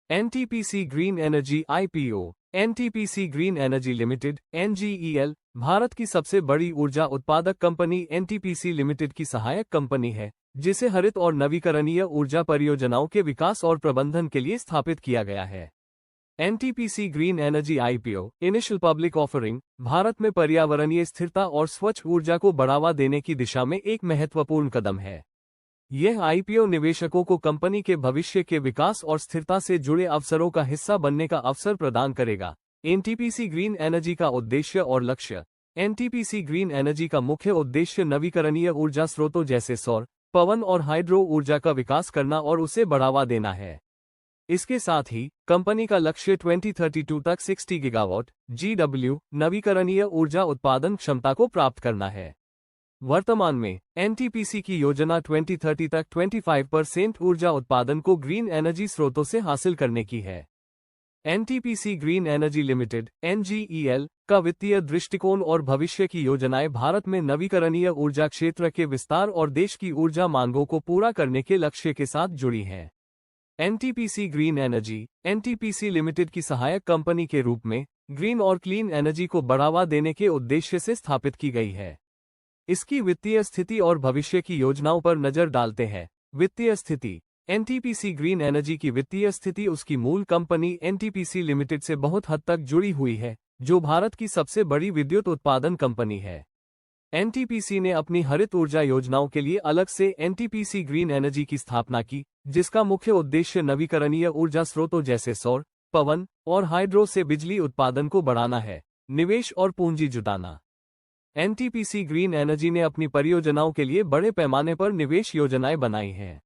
NTPC green energy IPO. NTPC green energy limited NGEL Bharat की सबसे बड़ी ऊर्जा उत्पादक कंपनी एनटीपीसी लिमिटेड की सहायक कंपनी है, जिसे हरित और नवीकरणीय ऊर्जा परियोजनाओं के विकास और प्रबंधन के लिए स्थापित किया गया है। NTPC green energy IPO initial public offering Bharat में पर्यावरणीय स्थिरता और स्वच्छ ऊर्जा को बढ़ावा देने की दिशा में एक महत्वपूर्ण कदम है। यह आईपीओ निवेशकों को कंपनी के भविष्य के विकास और स्थिरता से जुड़े अवसरों का हिस्सा बनने का अवसर प्रदान करेगा। एनटीपीसी ग्रीन एनर्जी का उद्देश्य और लक्ष्य। एनटीपीसी ग्रीन एनर्जी का मुख्य उद्देश्य नवीकरणीय ऊर्जा स्रोतों जैसे सौर, पवन और हाइड्रो ऊर्जा का विकास करना और उसे बढ़ावा देना है। इसके साथ ही कंपनी का लक्ष्य 2032 तक 60 गीगावाट GW नवीकरणीय ऊर्जा उत्पादन क्षमता को प्राप्त करना है। वर्तमान में एनटीपीसी की योजना 2030 तक 25% ऊर्जा उत्पादन को ग्रीन एनर्जी स्रोतों से हासिल करने की है। NTPC green energy limited NGEL का वित्तीय दृष्टिकोण और भविष्य की योजनाएं भारत में नवीकरणीय ऊर्जा क्षेत्र के विस्तार और देश की ऊर्जा मांगों को पूरा करने के लक्ष्य के साथ जुड़ी हैं। NTPC green energy NTPC limited की सहायक कंपनी के रूप में ग्रीन और क्लीन एनर्जी को बढ़ावा देने के उद्देश्य से स्थापित की गई है। इसकी वित्तीय स्थिति और भविष्य की योजनाओं पर नजर डालते हैं। वित्तीय स्थिति। एनटीपीसी ग्रीन एनर्जी की वित्तीय स्थिति उसकी मूल कंपनी एनटीपीसी लिमिटेड से बहुत हद तक जुड़ी हुई है, जो भारत की सबसे बड़ी विद्युत उत्पादन कंपनी है। एनटीपीसी ने अपनी हरित ऊर्जा योजनाओं के लिए अलग से एनटीपीसी ग्रीन एनर्जी की स्थापना की, जिसका मुख्य उद्देश्य नवीकरणीय ऊर्जा स्रोतों जैसे सौर, पवन और हाइड्रो से बिजली उत्पादन को बढ़ाना है। निवेश और पूंजी जुटाना। एनटीपीसी ग्रीन एनर्जी ने अपनी परियोजनाओं के लिए बड़े पैमाने पर निवेश योजनाएं बनाई हैं।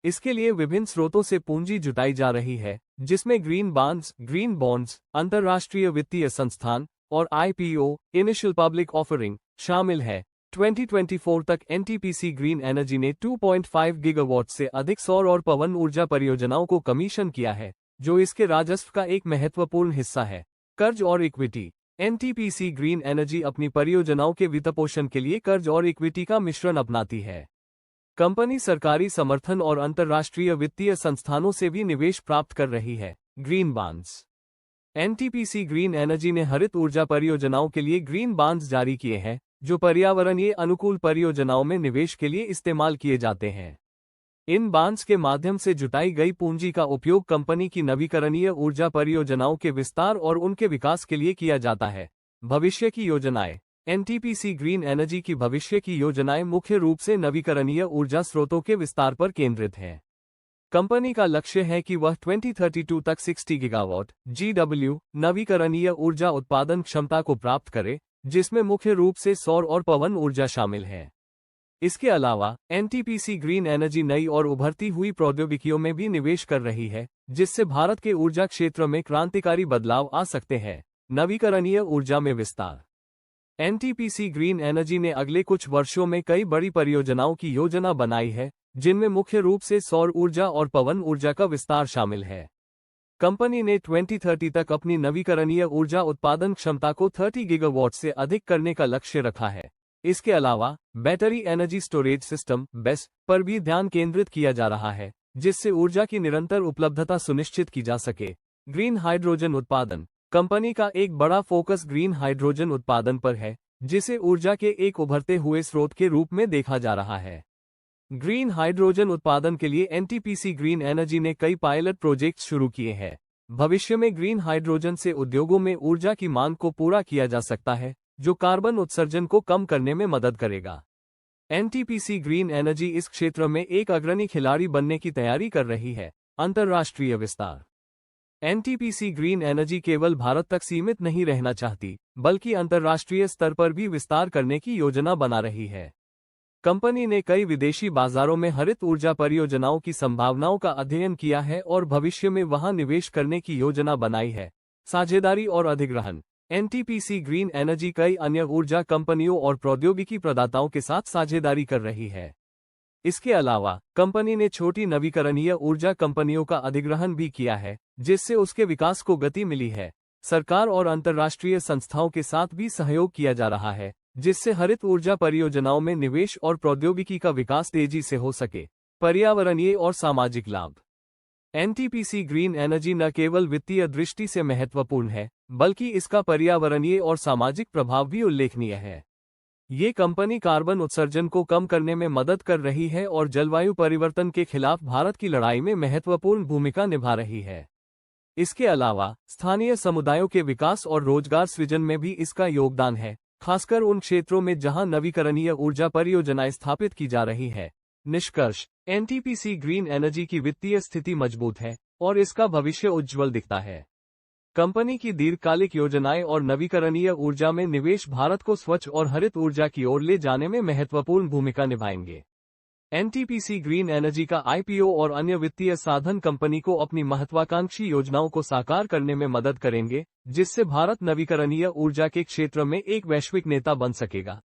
इसके लिए विभिन्न स्रोतों से पूंजी जुटाई जा रही है, जिसमें ग्रीन बॉन्ड्स, अंतर्राष्ट्रीय वित्तीय संस्थान और आईपीओ इनिशियल पब्लिक ऑफरिंग शामिल है। 2024 तक एनटीपीसी ग्रीन एनर्जी ने 2.5 गीगावाट से अधिक सौर और पवन ऊर्जा परियोजनाओं को कमीशन किया है, जो इसके राजस्व का एक महत्वपूर्ण हिस्सा है। कर्ज और इक्विटी। एनटीपीसी ग्रीन एनर्जी अपनी परियोजनाओं के वित्तपोषण के लिए कर्ज और इक्विटी का मिश्रण अपनाती है। कंपनी सरकारी समर्थन और अंतर्राष्ट्रीय वित्तीय संस्थानों से भी निवेश प्राप्त कर रही है। Green bonds. NTPC green energy ने हरित ऊर्जा परियोजनाओं के लिए ग्रीन बॉन्ड्स जारी किए हैं, जो पर्यावरणीय अनुकूल परियोजनाओं में निवेश के लिए इस्तेमाल किए जाते हैं। इन बॉन्ड्स के माध्यम से जुटाई गई पूंजी का उपयोग कंपनी की नवीकरणीय ऊर्जा परियोजनाओं के विस्तार और उनके विकास के लिए किया जाता है। भविष्य की योजनाएं। एनटीपीसी ग्रीन एनर्जी की भविष्य की योजनाएं मुख्य रूप से नवीकरणीय ऊर्जा स्रोतों के विस्तार पर केंद्रित हैं। कंपनी का लक्ष्य है कि वह 2032 तक 60 गीगावाट GW नवीकरणीय ऊर्जा उत्पादन क्षमता को प्राप्त करे, जिसमें मुख्य रूप से सौर और पवन ऊर्जा शामिल है। इसके अलावा एनटीपीसी ग्रीन एनर्जी नई और उभरती हुई प्रौद्योगिकियों में भी निवेश कर रही है, जिससे भारत के ऊर्जा क्षेत्र में क्रांतिकारी बदलाव आ सकते हैं। नवीकरणीय ऊर्जा में विस्तार। एनटीपीसी ग्रीन एनर्जी ने अगले कुछ वर्षों में कई बड़ी परियोजनाओं की योजना बनाई है, जिनमें मुख्य रूप से सौर ऊर्जा और पवन ऊर्जा का विस्तार शामिल है। कंपनी ने 2030 तक अपनी नवीकरणीय ऊर्जा उत्पादन क्षमता को 30 गीगावाट से अधिक करने का लक्ष्य रखा है। इसके अलावा battery energy storage system (BESS) पर भी ध्यान केंद्रित किया जा रहा है, जिससे ऊर्जा की निरंतर उपलब्धता सुनिश्चित की जा सके। ग्रीन हाइड्रोजन उत्पादन। कंपनी का एक बड़ा फोकस ग्रीन हाइड्रोजन उत्पादन पर है, जिसे ऊर्जा के एक उभरते हुए स्रोत के रूप में देखा जा रहा है। ग्रीन हाइड्रोजन उत्पादन के लिए एनटीपीसी ग्रीन एनर्जी ने कई पायलट प्रोजेक्ट्स शुरू किए हैं। भविष्य में ग्रीन हाइड्रोजन से उद्योगों में ऊर्जा की मांग को पूरा किया जा सकता है, जो कार्बन उत्सर्जन को कम करने में मदद करेगा। एनटीपीसी ग्रीन एनर्जी इस क्षेत्र में एक अग्रणी खिलाड़ी बनने की तैयारी कर रही है। अंतर्राष्ट्रीय विस्तार। एनटीपीसी ग्रीन एनर्जी केवल भारत तक सीमित नहीं रहना चाहती, बल्कि अंतर्राष्ट्रीय स्तर पर भी विस्तार करने की योजना बना रही है। कंपनी ने कई विदेशी बाजारों में हरित ऊर्जा परियोजनाओं की संभावनाओं का अध्ययन किया है और भविष्य में वहां निवेश करने की योजना बनाई है। साझेदारी और अधिग्रहण। एनटीपीसी ग्रीन एनर्जी कई अन्य ऊर्जा कंपनियों और प्रौद्योगिकी प्रदाताओं के साथ साझेदारी कर रही है। इसके अलावा कंपनी ने छोटी नवीकरणीय ऊर्जा कंपनियों का अधिग्रहण भी किया है, जिससे उसके विकास को गति मिली है। सरकार और अंतर्राष्ट्रीय संस्थाओं के साथ भी सहयोग किया जा रहा है, जिससे हरित ऊर्जा परियोजनाओं में निवेश और प्रौद्योगिकी का विकास तेजी से हो सके। पर्यावरणीय और सामाजिक लाभ। एनटीपीसी ग्रीन एनर्जी न केवल वित्तीय दृष्टि से महत्वपूर्ण है, बल्कि इसका पर्यावरणीय और सामाजिक प्रभाव भी उल्लेखनीय है। ये कंपनी कार्बन उत्सर्जन को कम करने में मदद कर रही है और जलवायु परिवर्तन के खिलाफ भारत की लड़ाई में महत्वपूर्ण भूमिका निभा रही है। इसके अलावा स्थानीय समुदायों के विकास और रोजगार सृजन में भी इसका योगदान है, खासकर उन क्षेत्रों में जहां नवीकरणीय ऊर्जा परियोजनाएं स्थापित की जा रही है। निष्कर्ष: एनटीपीसी ग्रीन एनर्जी की वित्तीय स्थिति मजबूत है और इसका भविष्य उज्ज्वल दिखता है। कंपनी की दीर्घकालिक योजनाएं और नवीकरणीय ऊर्जा में निवेश भारत को स्वच्छ और हरित ऊर्जा की ओर ले जाने में महत्वपूर्ण भूमिका निभाएंगे। एनटीपीसी ग्रीन एनर्जी का आईपीओ और अन्य वित्तीय साधन कंपनी को अपनी महत्वाकांक्षी योजनाओं को साकार करने में मदद करेंगे, जिससे भारत नवीकरणीय ऊर्जा के क्षेत्र में एक वैश्विक नेता बन सकेगा।